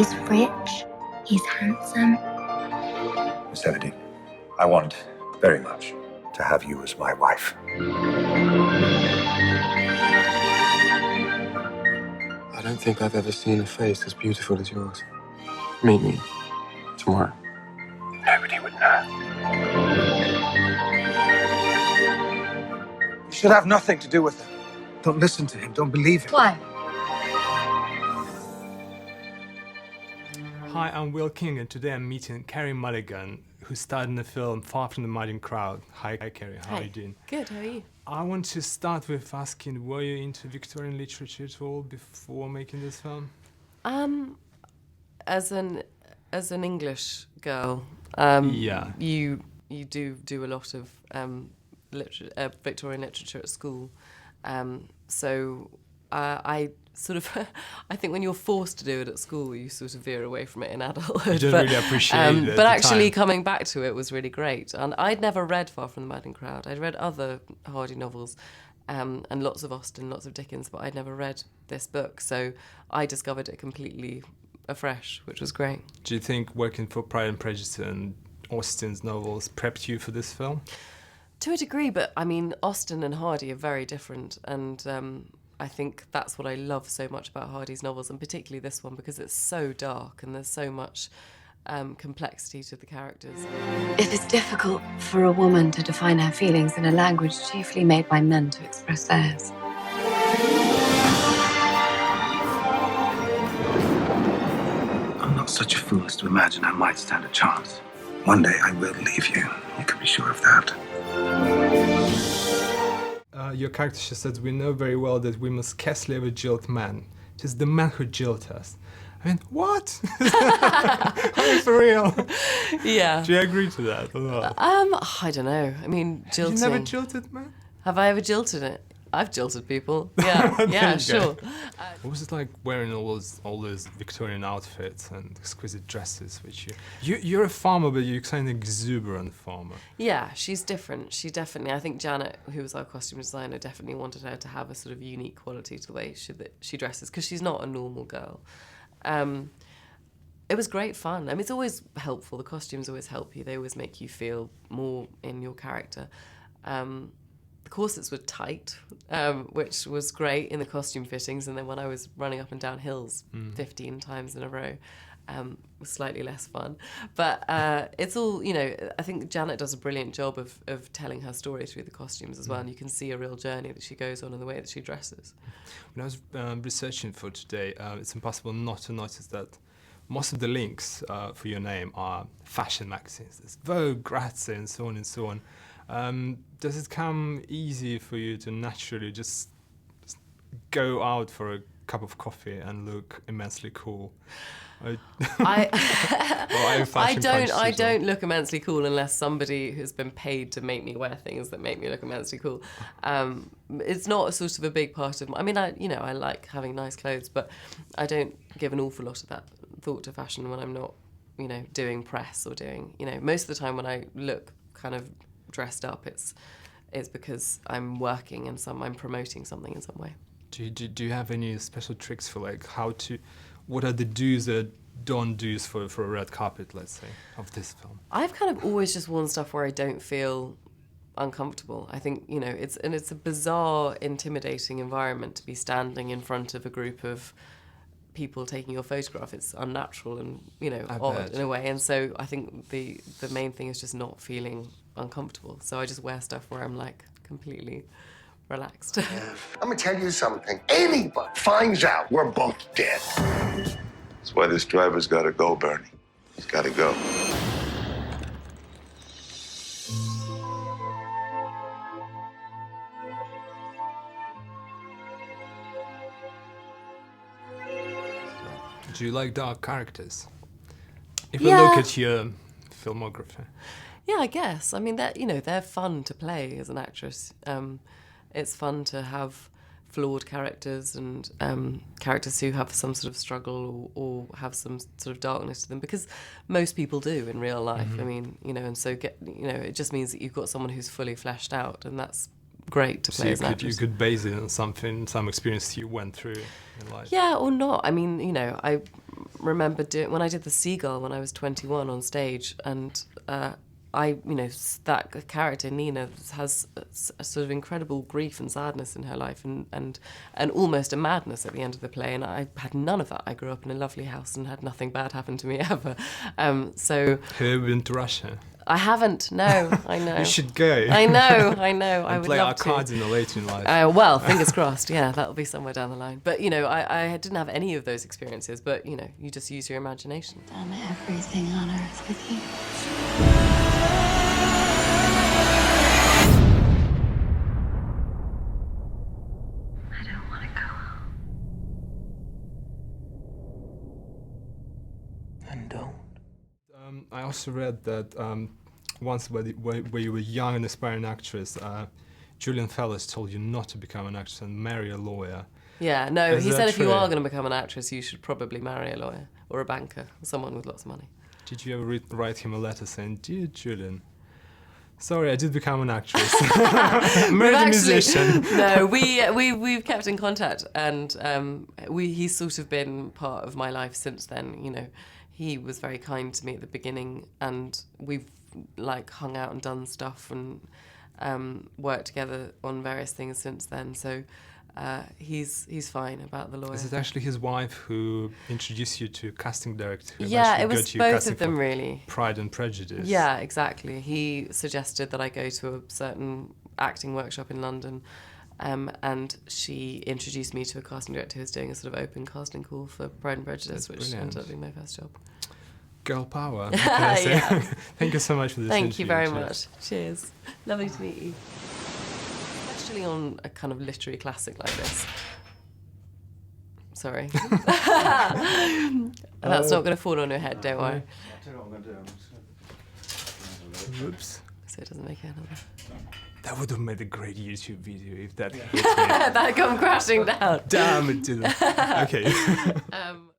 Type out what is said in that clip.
He's rich, he's handsome. Miss Kennedy, I want very much to have you as my wife. I don't think I've ever seen a face as beautiful as yours. Meet me tomorrow. Nobody would know. You should have nothing to do with him. Don't listen to him. Don't believe him. Why? Hi, I'm Will King, and today I'm meeting Carey Mulligan, who starred in the film Far From the Madding Crowd. Hi, Carey. How are you doing? Good, how are you? I want to start with asking, were you into Victorian literature at all before making this film? As an English girl, Yeah. you do a lot of Victorian literature at school. So I sort of, I think when you're forced to do it at school, you sort of veer away from it in adulthood. You don't really appreciate it. But actually coming back to it was really great. And I'd never read Far From the Madding Crowd. I'd read other Hardy novels and lots of Austen, lots of Dickens, but I'd never read this book. So I discovered it completely afresh, which was great. Do you think working for Pride and Prejudice and Austen's novels prepped you for this film? To a degree, but I mean, Austen and Hardy are very different, and I think that's what I love so much about Hardy's novels, and particularly this one, because it's so dark and there's so much complexity to the characters. It is difficult for a woman to define her feelings in a language chiefly made by men to express theirs. I'm not such a fool as to imagine I might stand a chance. One day I will leave you. You can be sure of that. Your character, she says, we know very well that we must scarcely ever jilt man. It is the man who jilt us. I mean, what? Are you for real? Yeah. Do you agree to that or not? I don't know. I mean, jilting. You never jilted, man? Have I ever jilted it? I've jilted people. Yeah, yeah, sure. What was it like wearing all those Victorian outfits and exquisite dresses? Which you're a farmer, but you're kind of exuberant farmer. Yeah, she's different. She definitely. I think Janet, who was our costume designer, definitely wanted her to have a sort of unique quality to the way that she dresses, because she's not a normal girl. It was great fun. I mean, it's always helpful. The costumes always help you. They always make you feel more in your character. The corsets were tight, which was great in the costume fittings, and then when I was running up and down hills 15 times in a row, was slightly less fun. But it's all, you know, I think Janet does a brilliant job of telling her story through the costumes as well, and you can see a real journey that she goes on in the way that she dresses. When I was researching for today, it's impossible not to notice that most of the links for your name are fashion magazines. There's Vogue, Grazia, and so on and so on. Does it come easy for you to naturally just go out for a cup of coffee and look immensely cool? I don't look immensely cool unless somebody has been paid to make me wear things that make me look immensely cool. It's not a sort of a big part of. I mean, I like having nice clothes, but I don't give an awful lot of that thought to fashion when I'm not, doing press or doing. Most of the time when I look kind of dressed up, it's because I'm working and I'm promoting something in some way. Do you have any special tricks for what are the do's and don't do's for a red carpet, let's say, of this film? I've kind of always just worn stuff where I don't feel uncomfortable. I think, it's a bizarre, intimidating environment to be standing in front of a group of people taking your photograph. It's unnatural and, odd in a way. And so I think the main thing is just not feeling uncomfortable. So I just wear stuff where I'm completely relaxed. I'm gonna tell you something. Anybody finds out, we're both dead. That's why this driver's gotta go, Bernie. He's gotta go. Do you like dark characters? If we look at your filmography. Yeah, I guess. I mean, they're fun to play as an actress. It's fun to have flawed characters and characters who have some sort of struggle or have some sort of darkness to them, because most people do in real life. I mean, and so it just means that you've got someone who's fully fleshed out, and that's great to play as an actress. You could base it on some experience you went through in life. Yeah, or not. I mean, remember when I did the Seagull when I was 21 on stage, and that character Nina has a sort of incredible grief and sadness in her life, and almost a madness at the end of the play. And I had none of that. I grew up in a lovely house and had nothing bad happen to me ever. So have you been to Russia? I haven't. No, I know. You should go. I know. I would play love our cards in the later in life. Well, fingers crossed. Yeah, that'll be somewhere down the line. But I didn't have any of those experiences. But you just use your imagination. Done everything on earth with you. I don't want to go. And don't. I also read that once when you were young and aspiring actress, Julian Fellowes told you not to become an actress and marry a lawyer. Yeah, no, Is he that said if you true? are going to become an actress, you should probably marry a lawyer or a banker, someone with lots of money. Did you ever write him a letter saying, "Dear Julian, sorry, I did become an actress. Married a musician." No, we've kept in contact, and he's sort of been part of my life since then. He was very kind to me at the beginning, and we've hung out and done stuff and worked together on various things since then. So he's fine about the lawyer. Is it actually his wife who introduced you to a casting director? Who Yeah, eventually it got was you both casting of them, for really. Pride and Prejudice. Yeah, exactly. He suggested that I go to a certain acting workshop in London, and she introduced me to a casting director who was doing a sort of open casting call for Pride and Prejudice, That's which brilliant. ended up being my first job. Girl power. What can I say? Yeah. Thank you so much for this Thank you interview. very Cheers. much. Cheers. Lovely to meet you. Especially on a kind of literary classic like this. Sorry. That's not going to fall on your head, don't worry. Oops. So it doesn't make it another. That would have made a great YouTube video if that hit me. That come crashing down. Damn, it didn't. Okay.